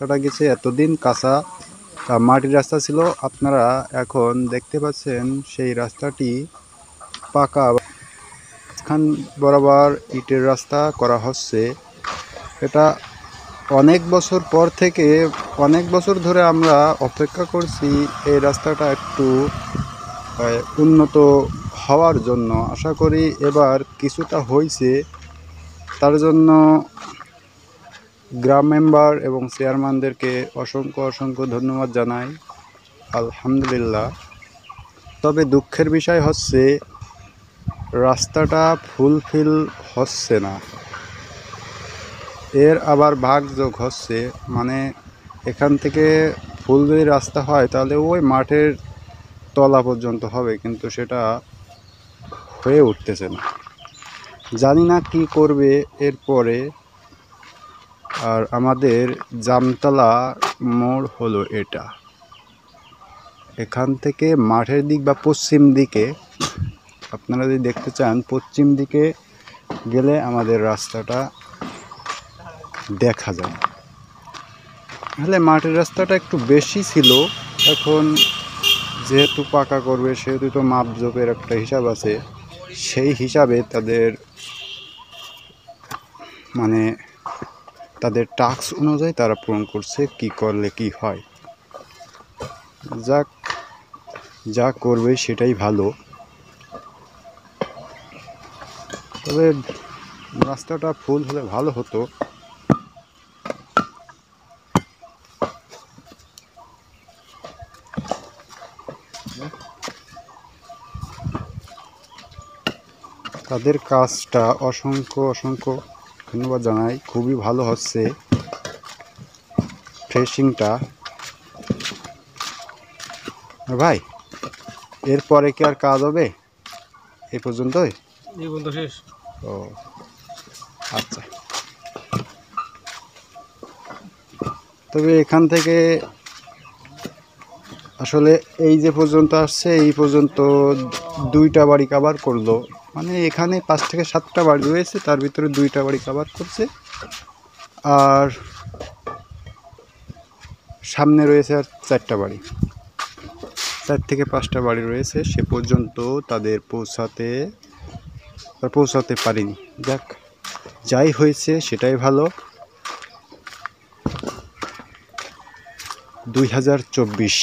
রাস্তাটা গেছে এতদিন কাঁচা মাটির রাস্তা ছিল, আপনারা এখন দেখতে পাচ্ছেন সেই রাস্তাটি পাকা খান বরাবর ইটের রাস্তা করা হচ্ছে। এটা অনেক বছর পর থেকে, অনেক বছর ধরে আমরা অপেক্ষা করছি এই রাস্তাটা একটু উন্নত হওয়ার জন্য। আশা করি এবার কিছুটা হয়েছে। তার জন্য গ্রাম মেম্বার এবং চেয়ারম্যানদেরকে অসংখ্য অসংখ্য ধন্যবাদ জানাই, আলহামদুলিল্লাহ। তবে দুঃখের বিষয় হচ্ছে রাস্তাটা ফুলফিল হচ্ছে না, এর আবার ভাগ যোগ হচ্ছে। মানে এখান থেকে ফুল যদি রাস্তা হয় তাহলে ওই মাঠের তলা পর্যন্ত হবে, কিন্তু সেটা হয়ে উঠতেছে না। জানি না কি করবে এরপরে। আর আমাদের জামতলা মোড় হলো এটা, এখান থেকে মাঠের দিক বা পশ্চিম দিকে আপনারা যদি দেখতে চান, পশ্চিম দিকে গেলে আমাদের রাস্তাটা দেখা যায়। তাহলে মাঠের রাস্তাটা একটু বেশি ছিল, এখন যেহেতু পাকা করবে সেহেতু তো মাপজোপের একটা হিসাব আছে, সেই হিসাবে তাদের মানে তাদের টাস্ক অনুযায়ী তারা পূরণ করছে, কি করলে কি হয়। যাক, যা করবে সেটাই ভালো। তবে রাস্তাটা ফুল হলে ভালো হতো। তাদের কাজটা অসংখ্য অসংখ্য ধন্যবাদ জানাই, খুবই ভালো হচ্ছে ফ্রেশিংটা। ভাই, এরপরে কি আর কাজ হবে? এই পর্যন্তই? এই পর্যন্ত শেষ। ও আচ্ছা। তবে এখান থেকে আসলে এই যে পর্যন্ত আসছে, এই পর্যন্ত 2টা বাড়ি কভার করলো। মানে এখানে 5 থেকে 7টা বাড়ি রয়েছে, তার ভিতরে 2টা বাড়ি কভার করছে। আর সামনে রয়েছে আর 4টা বাড়ি, 4 থেকে 5টা বাড়ি রয়েছে। সে পর্যন্ত তাদের পৌঁছাতে পারিনি। যাক, যাই হয়েছে সেটাই ভালো। 2024